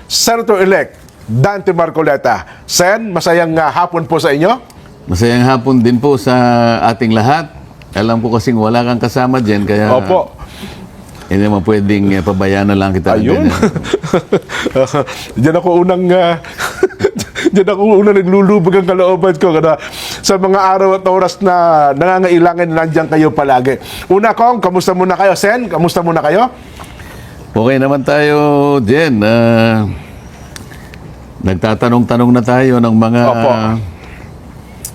Senator-elect Dante Marcoleta. Sen, masayang hapon po sa inyo. Masayang hapon din po sa ating lahat. Alam ko kasing wala kang kasama dyan, kaya Opo. hindi naman pwedeng pabayaan na lang kita. Ayun. Diyan ako unang diyan ako unang naglulubog ang kalooban ko sa mga araw at oras na nangangailangan nandiyan kayo palagi. Una kong, kamusta muna kayo? Sen, kamusta muna kayo? Okay naman tayo dyan. Nagtatanong-tanong na tayo ng mga Opo.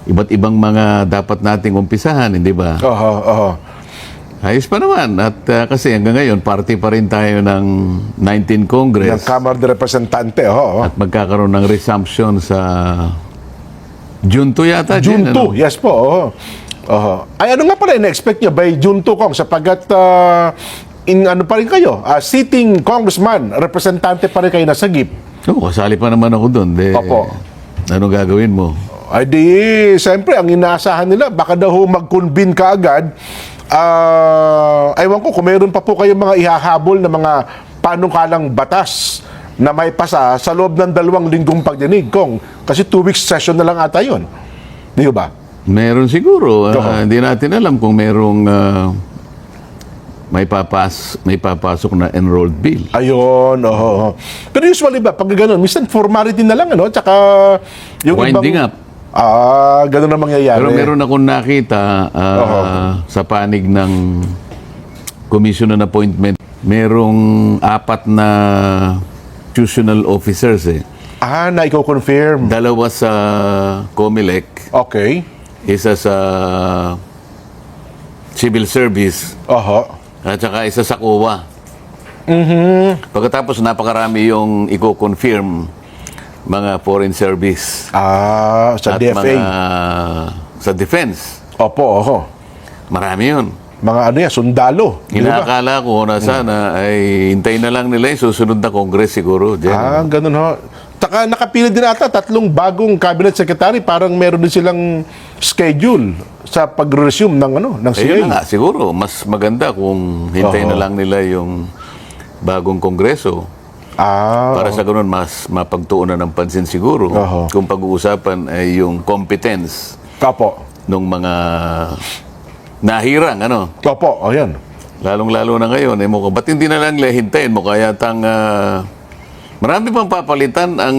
iba't ibang mga dapat nating umpisahan, hindi ba? Oho. Ayos pa naman. At kasi hanggang ngayon, party pa rin tayo ng 19 Congress. Ng Kamara de Representante, oho. At magkakaroon ng resumption sa June 2 yata. June 2, ano? yes po, oho. Ay, ano nga pala in-expect nyo by June 2, Kong, sapagat ano pa rin kayo? Sitting congressman, representante pa rin kayo na sagip. Oo, kasali pa naman ako doon. Opo. Ano gagawin mo? Ay di, siyempre, ang inaasahan nila, baka daw mag-convene ka agad. Ewan ko, kung meron pa po kayong mga ihahabol na mga panukalang batas na may pasa sa loob ng 2 linggong pagdinig, Kong. Kasi 2 weeks session na lang ata yun. Di ba? Meron siguro. Hindi natin alam kung merong may papasok na enrolled bill. Ayun, oho. Pero usually ba, pag gano'n, minsan formality na lang, ano? Tsaka yung Winding up. Gano'n na mangyayari. Pero meron akong nakita sa panig ng commission on appointment, merong 4 na institutional officers Na i-confirm. 2 sa COMELEC, Okay. isa sa civil service, Oho. at saka isa sa COA. Pagkatapos napakarami yung i-confirm mga foreign service Sa at DFA. mga sa defense. Opo, oho. Marami yun. Mga ano yan, sundalo. Di ba? Inaakala ko na sana ay hintayin na lang nila yung susunod na Congress siguro. Diyan. Ganun ho. Taka nakapila din ata 3 bagong cabinet secretary, parang meron din silang schedule sa pag-resume ng CA. Ayun na nga, siguro mas maganda kung hintayin na lang nila yung bagong Kongreso. Para sa ganun, mas mapagtuunan ng pansin siguro kung pag-uusapan ay yung competence Opo. ng mga nahirang, ano? Opo, ayan. Lalong-lalo na ngayon, ba't hindi na lang hintayin mo? Kaya marami pang papalitan ang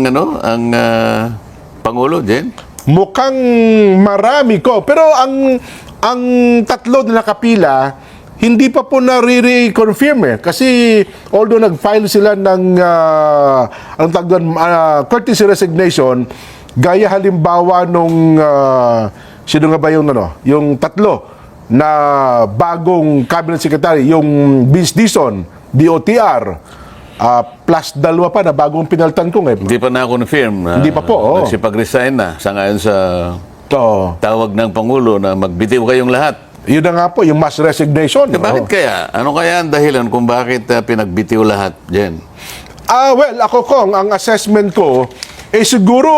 Pangulo, Jen? Mukhang marami ko. Pero ang 3 na nakapila, hindi pa po na-reconfirm Kasi although nag-file sila ng courtesy resignation, gaya halimbawa nung sino nga ba yung 3 na bagong cabinet secretary, yung Vince Dizon, DOTR, plus 2 pa na bagong pinaltan ko Hindi pa na-confirm. Hindi pa po, Nagsipag-resign na sa ngayon sa tawag ng Pangulo na magbitiw kayong lahat. Yun na nga po, yung mass resignation. Bakit kaya? Ano kaya ang dahilan kung bakit pinagbitiw lahat, Jen? Well, ako Kong, ang assessment ko, siguro,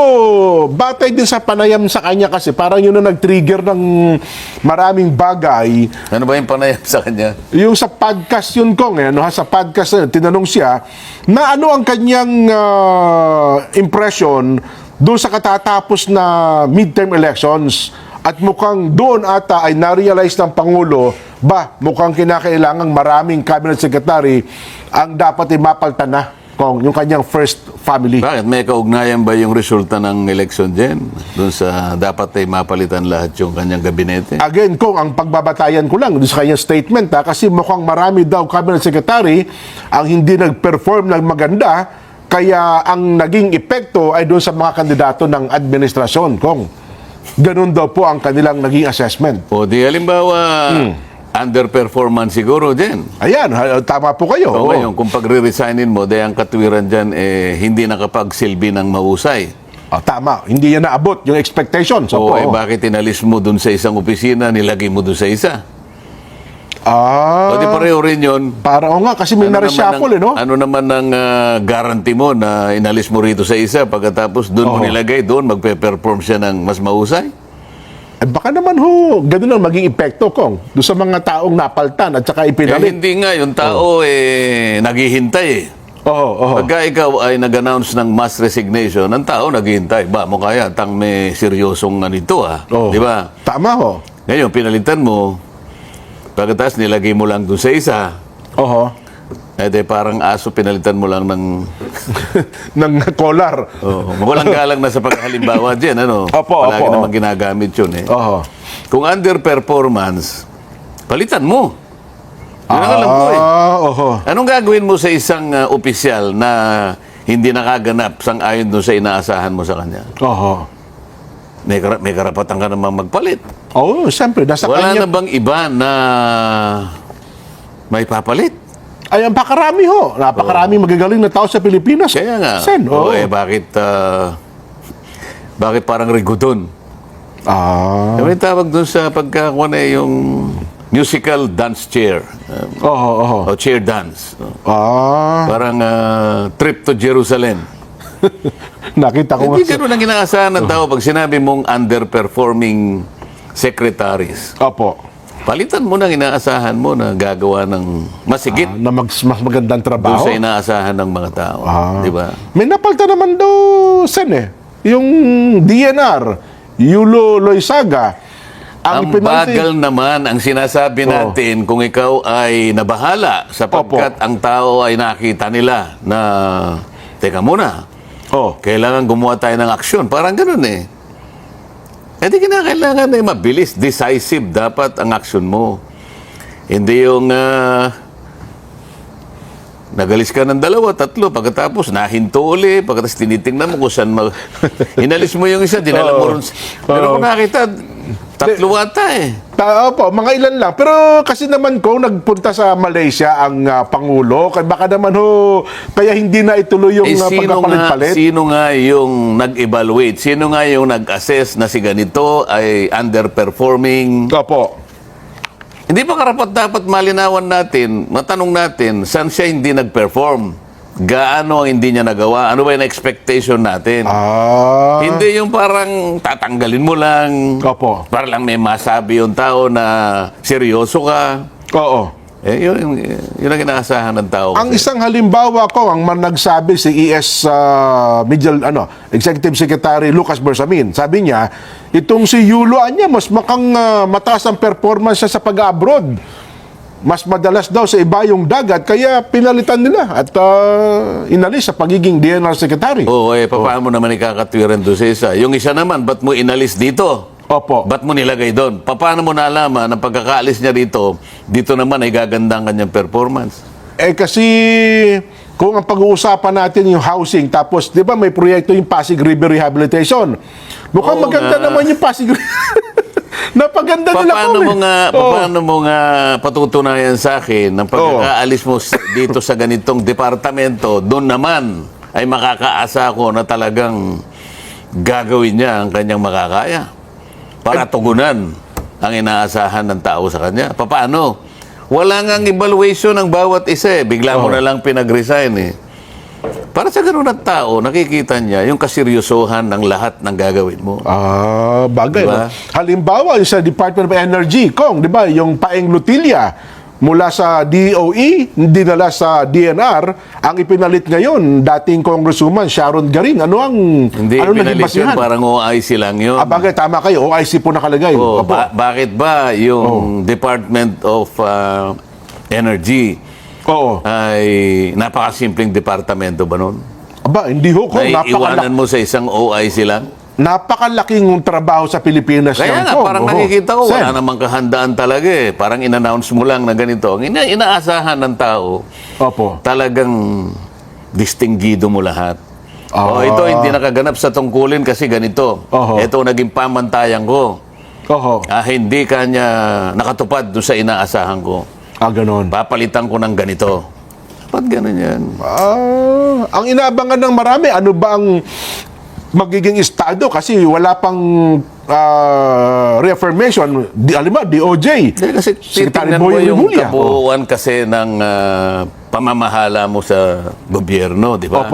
batay din sa panayam sa kanya kasi parang yun na nag-trigger ng maraming bagay. Ano ba yung panayam sa kanya? Yung sa podcast yun, Kong, sa podcast, tinanong siya, na ano ang kanyang impression doon sa katatapos na midterm elections. At mukhang doon ata ay na-realize ng Pangulo, mukhang kinakailangang maraming cabinet secretary ang dapat mapaltan na, Kong, yung kanyang first family. Bakit? May kaugnayan ba yung resulta ng election, Jen? Doon sa dapat ay mapalitan lahat yung kanyang gabinete? Again, Kong, ang pagbabatayan ko lang doon sa kanyang statement, kasi mukhang marami daw cabinet secretary ang hindi nag-perform ng maganda, kaya ang naging epekto ay doon sa mga kandidato ng administrasyon, Kong. Ganun daw po ang kanilang naging assessment. O di halimbawa, underperformance siguro, Jen. Ayan, tama po kayo. O ngayon, kung pagre-resignin mo, dahil ang katwiran dyan, hindi nakapagsilbi ng mahusay. Tama, hindi yan naabot yung expectations. O bakit inalis mo dun sa isang opisina, nilagay mo dun sa isa? O di pareho rin yun. Para nga, kasi may na-reshuffle, no? Ano naman ang guarantee mo na inalis mo rito sa isa, pagkatapos dun mo nilagay, doon magpe-perform siya ng mas mahusay? Baka naman ganun ang maging epekto, Kong, doon sa mga taong napaltan at saka ipinalit. Hindi nga, yung tao naghihintay Pagka ikaw ay nag-announce ng mass resignation, ang tao naghihintay. Ba, mo kaya, tang may seryosong ganito Oo. Di ba? Tama ho. Ngayon, pinalitan mo, pagkatapos nilagay mo lang dun sa isa, parang aso pinalitan mo lang ng... ng collar. Walang galang na sa paghalimbawa dyan, ano? Palagi naman ginagamit yun, Kung underperformance, palitan mo. Yun ang alam ko, Anong gagawin mo sa isang opisyal na hindi nakaganap sang-ayon doon sa inaasahan mo sa kanya? May karapatan ka namang magpalit. Siyempre. Wala na bang iba na may papalit? Ay, ang pakarami ho. Napakarami magagaling na tao sa Pilipinas. Kaya nga. Bakit parang rigodon? May tawag doon sa pagkakuha na yung musical dance chair. O chair dance. Parang trip to Jerusalem. Nakita ko Hindi ganun ang inaasahan ng tao pag sinabi mong underperforming secretaries. Palitan mo ng inaasahan mo na gagawa ng masigit na mas magandang doon trabaho. sa inaasahan ng mga tao. Di ba? May napalta naman daw, Sen, yung DNR, Yulo Loizaga. Ang bagal naman ang sinasabi natin kung ikaw ay nabahala sapagkat ang tao ay nakita nila na teka muna, kailangan gumawa tayo ng aksyon. Parang ganun di kinakailangan mabilis, decisive dapat ang aksyon mo. Hindi yung nagalis ka ng 2, 3, pagkatapos nahinto uli, pagkatapos tinitingnan mo kung saan inalis mo yung isa, dinala mo ron. Pero kung nakita, 3 ata mga ilan lang. Pero kasi naman kung nagpunta sa Malaysia ang Pangulo, baka naman kaya hindi na ituloy yung pagkapalit-palit. Sino nga yung nag-evaluate? Sino nga yung nag-assess na si ganito ay underperforming? Hindi ba karapat dapat malinawan natin, matanong natin, saan siya hindi nag-perform? Gaano ang hindi niya nagawa? Ano ba yung expectation natin? Hindi yung parang tatanggalin mo lang. Para lang may masabi yung tao na seryoso ka. Yun ang inaasahan ng tao. Ang isang halimbawa ko, ang nagsabi si ES Executive Secretary Lucas Bersamin, sabi niya, itong si Yulo niya, mas mataas ang performance siya sa pag-abroad. Mas madalas daw sa iba yung dagat, kaya pinalitan nila at inalis sa pagiging DNR Secretary. Paano mo naman ikakatwiran doon sa isa? Yung isa naman, ba't mo inalis dito? Ba't mo nilagay doon? Paano mo nalaman ang pagkakaalis niya dito naman ay gaganda ang kanyang performance? Kasi kung ang pag-uusapan natin yung housing, tapos di ba may proyekto yung Pasig River Rehabilitation. Mukhang maganda naman yung Pasig River. Napaganda nila Paano mo nga patutunayan sa akin ng pagkakaalis mo dito sa ganitong departamento, doon naman ay makakaasa ko na talagang gagawin niya ang kanyang makakaya para tugunan ang inaasahan ng tao sa kanya. Paano? Wala nga evaluation ng bawat isa Bigla mo na lang pinag-resign Para sa ganun at tao, nakikita niya yung kaseryosohan ng lahat ng gagawin mo. Bagay. Diba? Halimbawa, yung sa Department of Energy, di ba, yung Paeng Lutilla, mula sa DOE, dinala sa DNR, ang ipinalit ngayon, dating Congresswoman Sharon Garin. Ano Hindi naging basihan? Parang OIC lang yun. Bagay, tama kayo. OIC po nakalagay. Bakit ba yung Department of Energy ay napakasimpleng departamento ba nun? Hindi ho. Naiiwanan mo sa isang OIC lang? Napakalaking trabaho sa Pilipinas. Kaya nga, parang nakikita ko, wala namang kahandaan talaga Parang in-announce mo lang na ganito. Ang inaasahan ng tao, talagang distinggido mo lahat. Ito hindi nakaganap sa tungkulin kasi ganito. Ito naging pamantayan ko. Hindi kanya nakatupad doon sa inaasahan ko. Ganon. Papalitan ko ng ganito. Ba't ganun yan? Ang inaabangan ng marami, ano ba ang magiging estado? Kasi wala pang reaffirmation. DOJ. Kasi titignan mo yung kabuuan kasi ng pamamahala mo sa gobyerno, di ba?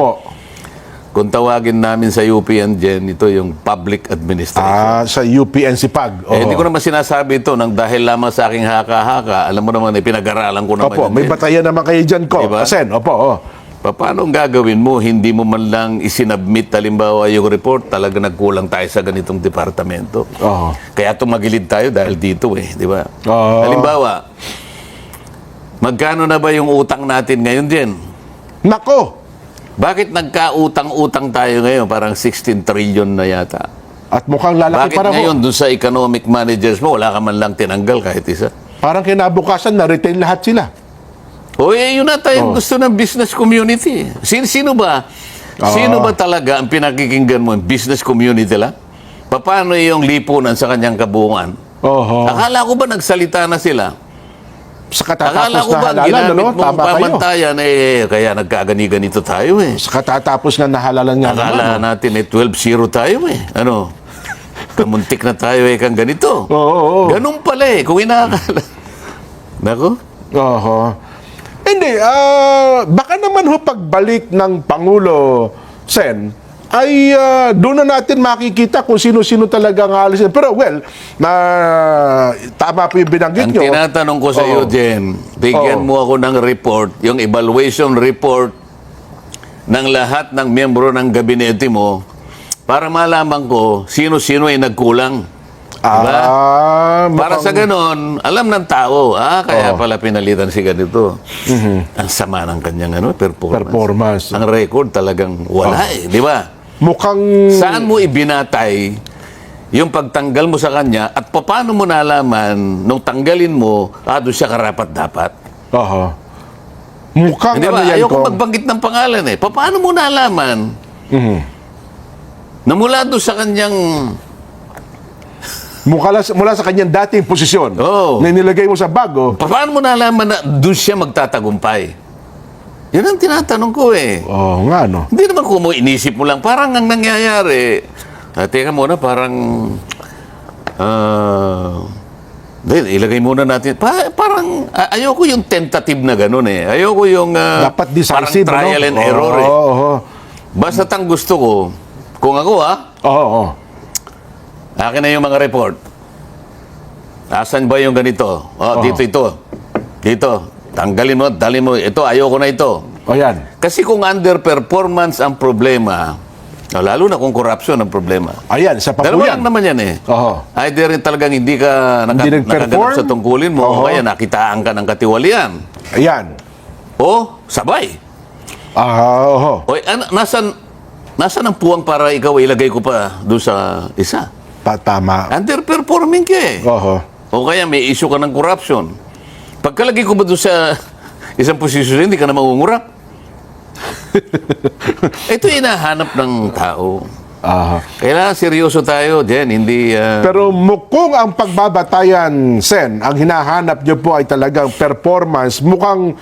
Kung tawagin namin sa UPN Gen, ito yung public administration. Sa UPN Sipag. Hindi ko naman sinasabi ito nang dahil lamang sa aking haka-haka. Alam mo naman, pinag-aralan ko naman. May batayan naman kayo dyan ko. Diba? Asen, Paano ang gagawin mo? Hindi mo man lang isinabmit, halimbawa, yung report, talaga nagkulang tayo sa ganitong departamento. Oo. Kaya tumagilid tayo dahil dito di ba? Oo. Halimbawa, magkano na ba yung utang natin ngayon din? Nako! Bakit nagkautang-utang tayo ngayon? Parang 16 trillion na yata. At mukhang lalaki Bakit para ngayon, doon sa economic managers mo, wala ka man lang tinanggal kahit isa? Parang kinabukasan na-retain lahat sila. O yun na tayo gusto ng business community. Sino ba? Sino ba talaga ang pinakikinggan mo? Business community lang? Paano yung lipunan sa kanyang kabuuan? Oho. Akala ko ba nagsalita na sila? Sa Akala katatapos ko na ba halalan, ginamit ano? mong Tama kayo. pamantayan, kaya nagkagani-ganito tayo Sa katatapos na nahalalan nga Akala naman. natin 12-0 tayo Ano? Kamuntik na tayo kang ganito. Oo. Ganun pala kung inaakala. Nako? Oho. Hindi, baka naman ho pagbalik ng Pangulo Sen, ay doon na natin makikita kung sino-sino talaga ang aalisin. Pero well, tama po yung binanggit Ang nyo. tinatanong ko sa iyo, Jen, bigyan mo ako ng report, yung evaluation report ng lahat ng miyembro ng gabinete mo para malaman ko sino-sino ay nagkulang. Diba? Para sa ganon, alam ng tao, kaya pala pinalitan si ganito. Ang sama ng kanyang performance. Ang record talagang wala di ba? Mukhang... Saan mo ibinatay yung pagtanggal mo sa kanya at paano mo nalaman nung tanggalin mo, doon siya karapat-dapat? Oho. Mukhang Hindi ano ba? yan Ayoko ko. magbanggit ng pangalan Paano mo nalaman na mula doon sa kanyang... Mula sa kanyang dating posisyon Oo. na nilagay mo sa bago. Paano mo nalaman na doon siya magtatagumpay? Yan ang tinatanong ko Oo nga, no? Hindi naman kung mo inisip mo lang, parang ang nangyayari. Teka muna, parang... ilagay muna natin. Parang ayoko yung tentative na gano'n Ayoko yung Dapat decisive, parang trial and error Oo. Basta ang gusto ko, kung ako Oo. akin na yung mga report. Asan ba yung ganito? Dito ito. Dito. Tanggalin mo, dalhin mo. Ito, ayoko na ito. O yan. Kasi kung underperformance ang problema, lalo na kung corruption ang problema. Ayan, sa Dalawa papuyan. lang naman yan Oho. Either talagang hindi ka Hindi nakaganap nag-perform. sa tungkulin mo, o kaya nakitaan ka ng katiwalian. Ayan. O, sabay. Oho. O, nasan ang puwang para ikaw ilagay ko pa doon sa isa? Tama. Underperforming ka Oho. O kaya may issue ka ng corruption. Pagkalagay ko ba doon sa isang posisyon, hindi ka na mangungurap? Ito hinahanap ng tao. Kailangan seryoso tayo, Jen. Hindi... Pero kung ang pagbabatayan, Sen, ang hinahanap nyo po ay talagang performance, mukhang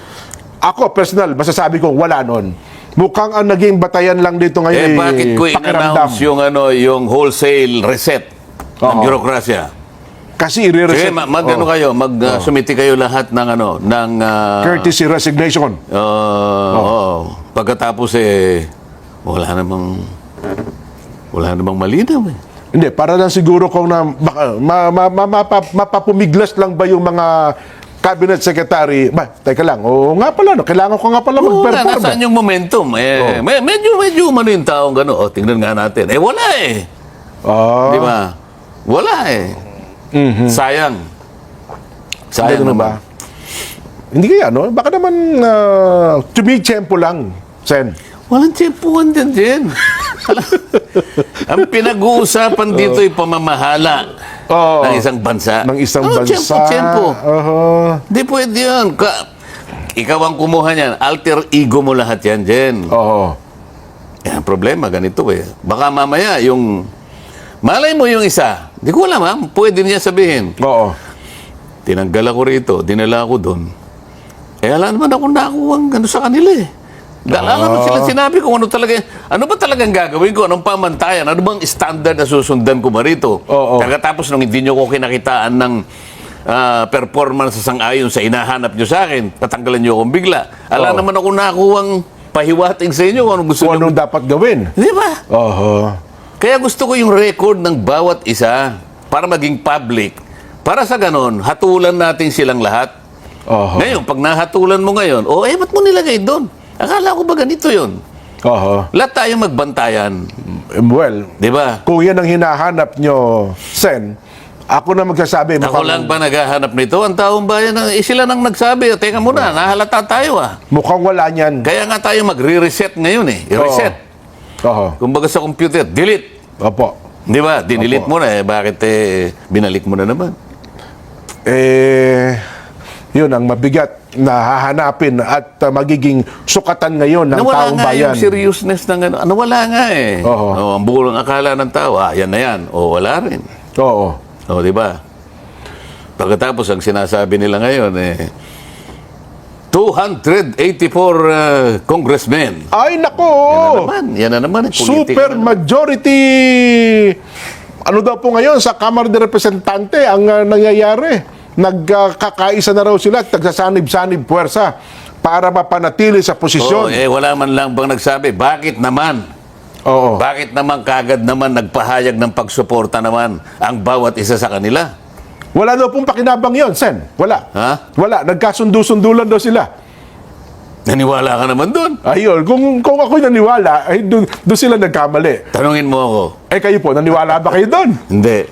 ako personal, masasabi kong wala nun. Mukhang ang naging batayan lang dito ngayon bakit ko in-announce yung wholesale reset ng bürokrasya? Kasi Sige, i-reset. kayo, sumiti kayo lahat ng Courtesy resignation. Pagkatapos wala namang malinaw Hindi, para lang siguro kung mapapumiglas lang ba yung mga cabinet secretary. Teka lang, nga pala, no, kailangan ko nga pala mag-perform. Nasaan yung momentum? Medyo umano yung taong gano'n. Tingnan nga natin. Wala Di ba? Wala Sayang. Sayang Ganun naman. ba? Hindi kaya, no? Baka naman tumitsempo lang, Sen. Walang tsempuhan dyan, Jen. Ang pinag-uusapan dito ay pamamahala ng isang bansa. Ng isang bansa. Tsempo. Hindi pwede yun. Ikaw ang kumuha niyan. Alter ego mo lahat yan, Jen. Yan ang problema, ganito Baka mamaya malay mo yung isa. Hindi ko alam, pwede niya sabihin. Tinanggal ako rito, dinala ako doon. Alam naman ako nakuha sa kanila Alam naman sila sinabi ko ano ba talagang gagawin ko? Anong pamantayan? Ano bang standard na susundan ko ba rito? Pagkatapos nung hindi nyo ko kinakitaan ng performance sa sang-ayon sa inahanap nyo sa akin, tatanggalan nyo akong bigla. Alam naman ako nakuhang pahiwatig sa inyo kung anong gusto Kung nyo. anong dapat gawin. Di ba? Kaya gusto ko yung record ng bawat isa para maging public. Para sa ganon, hatulan natin silang lahat. Ngayon, pag nahatulan mo ngayon, ba't mo nilagay doon? Akala ko ba ganito yun? Oho. Lahat tayo magbantayan. Well, Di ba? kung yan ang hinahanap nyo, Sen, ako na magsasabi. Ako lang ba naghahanap nito? Ang taong bayan, sila nang nagsabi, teka muna, nahalata tayo Mukhang wala niyan. Kaya nga tayo magre-reset ngayon I-reset. Oho. Kumbaga sa computer, delete. Opo. Di ba? Dinilit mo na bakit binalik mo na naman? Yun ang mabigat na hahanapin at magiging sukatan ngayon ng Nawala taong nga bayan. yung seriousness ng ano. Nawala nga Oo. Ang buong akala ng tao, yan na yan. Wala rin. Oo. Di ba? Pagkatapos, ang sinasabi nila ngayon, 284 congressmen. Ay, nako! Yan na naman. Super majority, ano daw po ngayon, sa Kamara de Representante ang nangyayari. Nagkakaisa na raw sila at nagsasanib-sanib puwersa para mapanatili sa posisyon. Wala man lang bang nagsabi, bakit naman? Oo. Bakit naman kagad naman nagpahayag ng pagsuporta naman ang bawat isa sa kanila? Wala daw pong pakinabang yon, Sen. Wala. Ha? Wala. Nagkasundu-sundulan daw sila. Naniwala ka naman doon. Ayun. Kung ako'y naniwala, ay doon sila nagkamali. Tanungin mo ako. Kayo po, naniwala ba kayo doon? Hindi.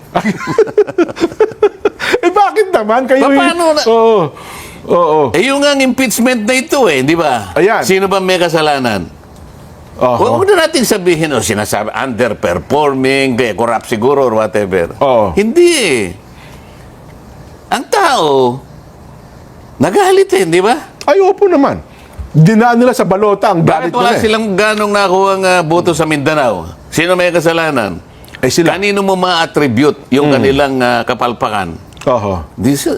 Bakit naman? Kayo Paano na? Oo. Yung ang impeachment na ito di ba? Ayan. Sino ba may kasalanan? Huwag na natin sabihin, sinasabi, underperforming, corrupt siguro, or whatever. Oo. Hindi Ang tao, nagalit di ba? Ay, opo naman. Dinaan nila sa balota ang galit Bakit wala nila. silang ganong nakuha ang boto sa Mindanao? Sino may kasalanan? Sila. Kanino mo ma-attribute yung kanilang kapalpakan? Oho.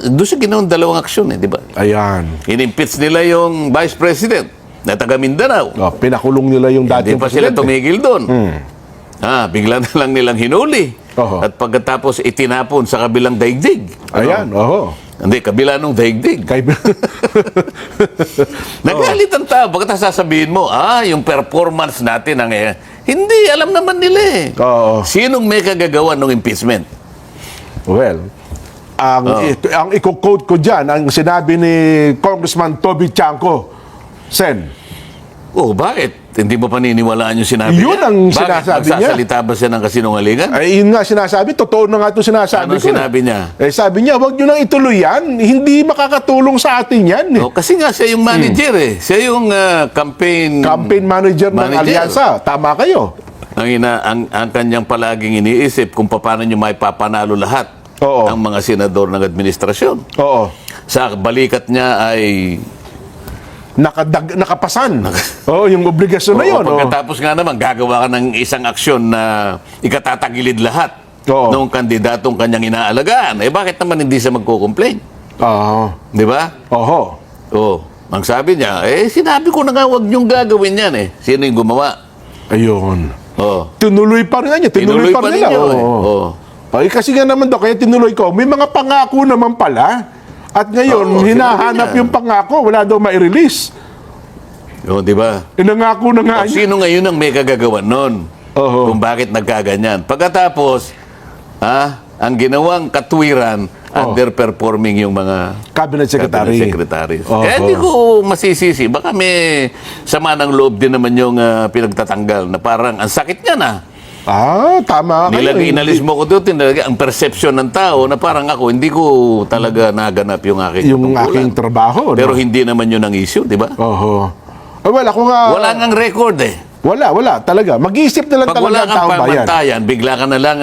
Doon siya ginawang dalawang aksyon di ba? Ayan. In-impeach nila yung Vice President na taga Mindanao. Pinakulong nila yung Hindi dating pa sila presidente. tumigil doon. Bigla na lang nilang hinuli. Oho. At pagkatapos itinapon sa kabilang daigdig. Ayan, oho. Hindi, kabila nung daigdig. Nagalit ang tao. Bakit sasabihin mo, yung performance natin ang hindi, alam naman nila Oo. Sinong may kagagawa ng impeachment? Well, ang i-quote ko dyan, ang sinabi ni Congressman Toby Chanco, Sen. Bakit? Hindi mo paniniwalaan yung sinabi Yun niya? ang Bakit? sinasabi niya. Magsasalita ba siya ng kasinungalingan? Ay, yun nga sinasabi, totoo na nga ito sinasabi Ano ko. sinabi niya? Sabi niya, huwag nyo nang ituloy yan. Hindi makakatulong sa atin yan. Kasi nga siya yung manager Siya yung campaign Campaign manager ng Alyansa. Tama kayo. ang kanyang palaging iniisip kung paano niyo may papanalo lahat Oo. ang mga senador ng administrasyon. Oo. Sa balikat niya ay Nakapasan. Oo, yung obligasyon na yun. pagkatapos nga naman gagawa ka ng isang aksyon na ikatatagilid lahat Oo. ng kandidatong kanyang inaalagaan. Bakit naman hindi siya magko-complain? Oo. Di ba? Oho. Ang sabi niya, sinabi ko na nga huwag niyong gagawin yan Sino yung gumawa? Ayun. Oh. Tinuloy pa rin niya. Tinuloy pa rin nila. ninyo, Oo. Ay, kasi nga naman daw, kaya tinuloy ko. May mga pangako naman pala. At ngayon, hinahanap sinabi niya. yung pangako. Wala daw ma-release. Di ba? Inangako na nga niya. Sino ngayon ang may kagagawan nun? Oo. Kung bakit nagkaganyan. Pagkatapos, ang ginawang katwiran, underperforming yung mga Cabinet cabinet Secretary. secretaries. Oho. Kaya hindi ko masisisi. Baka may sama ng loob din naman yung pinagtatanggal na parang ang sakit niya na. Tama kayo. Inalis mo ko doon, ang perception ng tao na parang ako, hindi ko talaga naganap yung aking Yung tungkulan. aking trabaho. Pero hindi naman yun ang issue, di ba? Oho. Well, ako nga... Wala ngang record Wala talaga. Mag-iisip na lang Pag talaga wala ang kang taong bayan. pamantayan, bigla ka na lang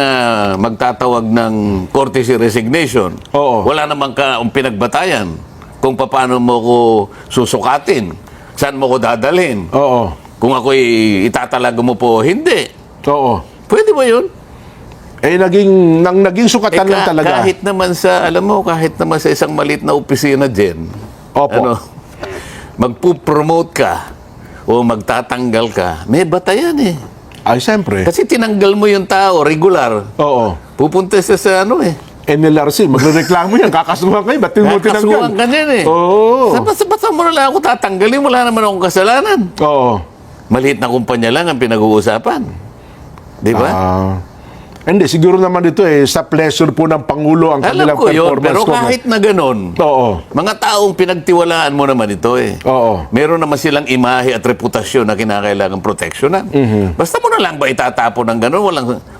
magtatawag ng courtesy resignation. Oo. Wala naman ka pinagbatayan kung paano mo ko susukatin. Saan mo ko dadalhin. Oo. Kung ako'y itatalaga mo po, hindi. Oo. Pwede ba yun? Naging sukatan lang talaga. Kahit naman kahit naman sa isang maliit na opisina dyan, Opo. magpupromote ka o magtatanggal ka, may batayan Ay, siyempre. Kasi tinanggal mo yung tao, regular. Oo. Pupunta siya sa NLRC, magreklamo yan. Kakasuhan kayo. Ba't mo tinanggal? Kakasuhan ka niyan Oo. Basta mo na lang ako tatanggalin, wala naman akong kasalanan. Oo. Maliit na kumpanya lang ang pinag-uusapan. Di ba? Hindi, siguro naman ito sa pleasure po ng Pangulo ang Alam kanilang ko yun, performance. pero kahit na ganun, Oo. mga taong pinagtiwalaan mo naman ito Oo. Meron naman silang imahe at reputasyon na kinakailangan proteksyonan. Basta mo na lang ba itatapon ng ganun,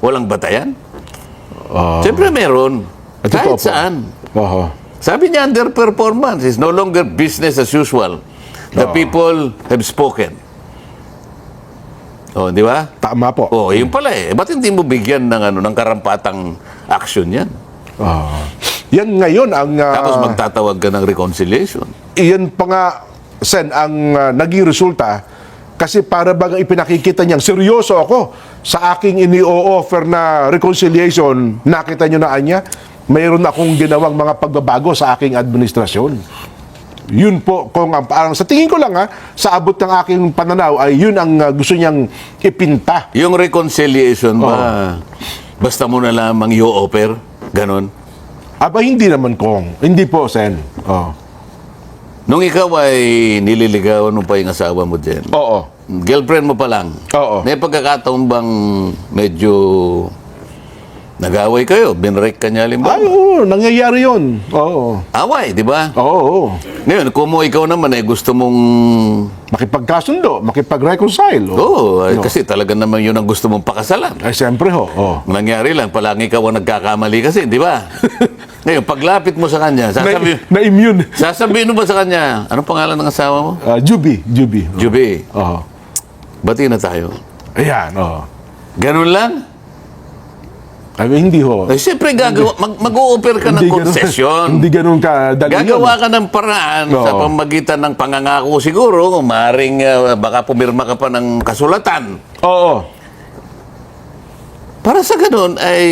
walang batayan? Siyempre meron. Ito Kahit po. saan. Oo. Sabi niya, underperformance is no longer business as usual. The people have spoken. Di ba? Tama po. Yun pala Ba't hindi mo bigyan ng karampatang action yan? Yan ngayon ang... Tapos magtatawag ka ng reconciliation. Iyan pa nga, Sen, ang naging resulta kasi para bang ipinakikita niyang seryoso ako sa aking ini-o-offer na reconciliation. Nakita niyo na anya, mayroon akong ginawang mga pagbabago sa aking administrasyon. Yun po, kung parang sa tingin ko lang sa abot ng aking pananaw ay yun ang gusto niyang ipinta. Yung reconciliation ba, basta mo na lamang i-offer? Ganon? Aba, hindi naman kong. Hindi po, Sen. Nung ikaw ay nililigawan mo pa yung asawa mo din, Oo. girlfriend mo pa lang, Oo. may pagkakataon bang medyo nag-away kayo? Binrek ka niya halimbawa? Ay, oo, nangyayari yun. Oo. Away, di ba? Oo. Ngayon, kung ikaw naman gusto mong... Makipagkasundo, makipag-reconcile. Kasi talaga naman yun ang gusto mong pakasalan. Ay, siyempre ho. Nangyari lang, palagi ikaw ang nagkakamali kasi, di ba? Ngayon, paglapit mo sa kanya, Na-immune. sasabihin mo ba sa kanya, anong pangalan ng asawa mo? Juby. Juby. Oo. Bati na tayo. Ayan, oo. Ganun lang? Ay, hindi ho. Siyempre, mag-o-offer ka ng concession. Hindi ganun ka dali. Gagawa ka ng paraan sa pamagitan ng pangangako siguro, maaaring baka pumirma ka pa ng kasulatan. Oo. Para sa ganun ay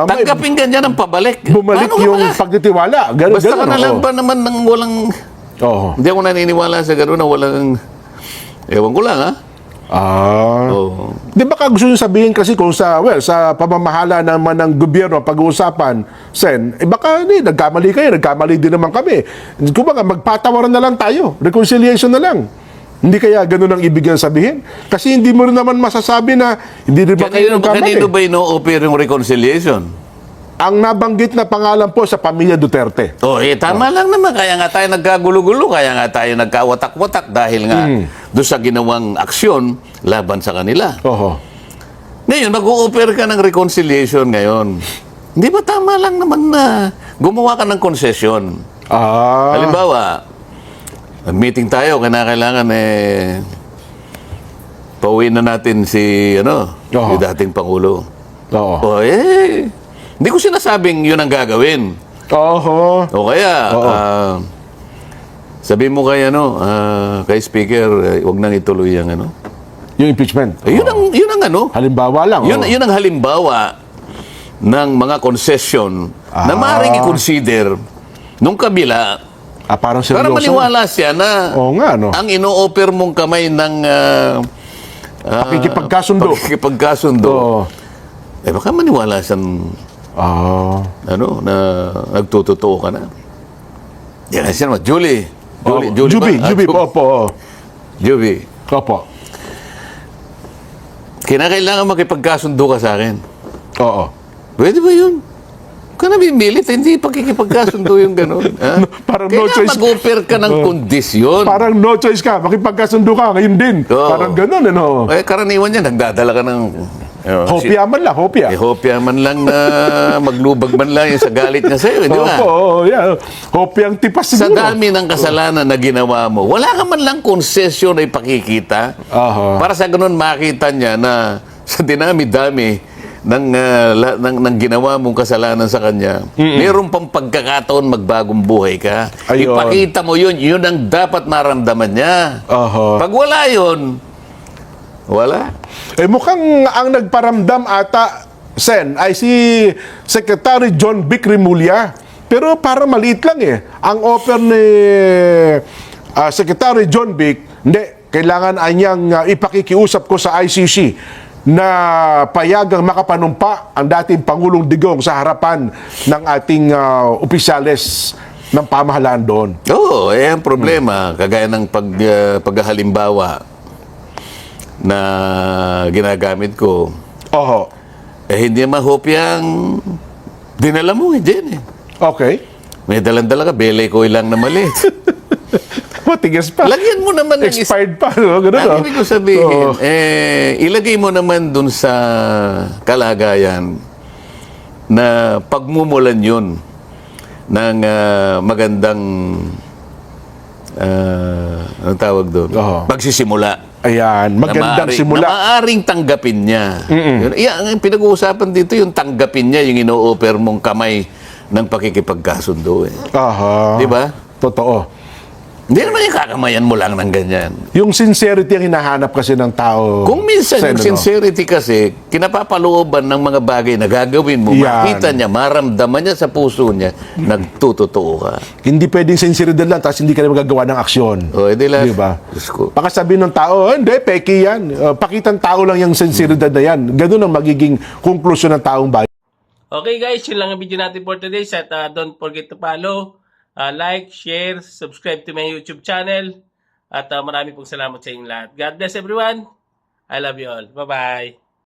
tanggapin ka niya ng pabalik. Bumalik Paano yung pagtitiwala. Ganun, basta ka na lang ba naman ng walang... Hindi ako naniniwala sa ganun na walang... Ewan ko lang, Di ba gusto nyo sabihin kasi kung sa pamamahala naman ng gobyerno pag-uusapan, Sen, baka nagkamali kayo, nagkamali din naman kami. Kung baka magpatawaran na lang tayo, reconciliation na lang. Hindi kaya ganun ang ibig sabihin? Kasi hindi mo rin naman masasabi na hindi rin ba kayo nagkamali. Kanino ba ino-offer yung reconciliation? Ang nabanggit na pangalan po sa pamilya Duterte. Tama lang naman. Kaya nga tayo nagkagulo-gulo. Kaya nga tayo nagkawatak-watak dahil nga doon sa ginawang aksyon laban sa kanila. Ngayon, mag-o-offer ka ng reconciliation ngayon. Hindi ba tama lang naman na gumawa ka ng konsesyon? Halimbawa, meeting tayo, kailangan pauwiin na natin si dating Pangulo. Hindi ko sinasabing yun ang gagawin. O kaya, sabi mo kay Speaker, wag nang ituloy yung yung impeachment. Yun ang halimbawa lang. Yun ang halimbawa ng mga concession na maaaring i-consider nung kabila parang seryoso. para maniwala siya na ang ino-offer mong kamay ng pakikipagkasundo. Baka maniwala siyang na nagtutotoo ka na. Yan siya naman. Juby po. Juby. Opo. Kinakailangan makipagkasundo ka sa akin. Oo. Pwede ba yun? Kung namimilit, hindi pakikipagkasundo yung gano'n. Parang no Kailangan choice. mag-offer ka ng kondisyon. Parang no choice ka. Makipagkasundo ka. Ngayon din. Parang gano'n. Karaniwan yan. Nagdadala ka ng... hopya man lang. Hopya man lang na maglubag man lang yung sa galit niya sa'yo. Di ba? Hopya ang tipas Sa siguro. dami ng kasalanan na ginawa mo, wala ka man lang konsesyon na ipakikita para sa ganun makita niya na sa dinami-dami ng ginawa mong kasalanan sa kanya, mayroon pang pagkakataon magbagong buhay ka. Ayun. Ipakita mo yun ang dapat maramdaman niya. Pag wala yun, wala. Mukhang ang nagparamdam ata, Sen, ay si Secretary John Vic Remulla. Pero para maliit lang Ang offer ni Secretary John Vic, kailangan niyang ipakikiusap ko sa ICC na payagang makapanumpa ang dating Pangulong Digong sa harapan ng ating opisyales ng pamahalaan doon. Ang problema, kagaya ng paghahalimbawa, na ginagamit ko, Oho. hindi mahopyang dinala mo, hindi yan eh. Okay. May dalang-dala ka, belay ko lang na maliit. Matigas pa. Lagyan mo naman ng Expired pa, no? Ganun, no? Ang ibig ko sabihin, Oo. ilagay mo naman dun sa kalagayan na pagmumulan yun ng magandang anong tawag doon? Oo. Pagsisimula. Ayan, magandang simula. Na maaring tanggapin niya. Yun, ang pinag-uusapan dito, yung tanggapin niya, yung ino-offer mong kamay ng pakikipagkasundo. Aha. Di ba? Totoo. Hindi naman yung kakamayan mo lang ng ganyan. Yung sincerity ang hinahanap kasi ng tao. Kung minsan yung Sen, ano? sincerity kasi, kinapapalooban ng mga bagay na gagawin mo, Yan. makita niya, maramdaman niya sa puso niya, nagtutotoo ka. Hindi pwedeng sinceridad lang tapos hindi ka na magagawa ng aksyon. O, edi lang. Di ba? Diyos ko. Baka sabihin ng tao, hindi, peki yan. Pakitang tao lang yung sinceridad na yan. Ganun ang magiging konklusyon ng taong bayan. Okay guys, yun lang ang video natin for today. At don't forget to follow, like, share, subscribe to my YouTube channel. At marami pong salamat sa inyong lahat. God bless everyone. I love you all. Bye-bye.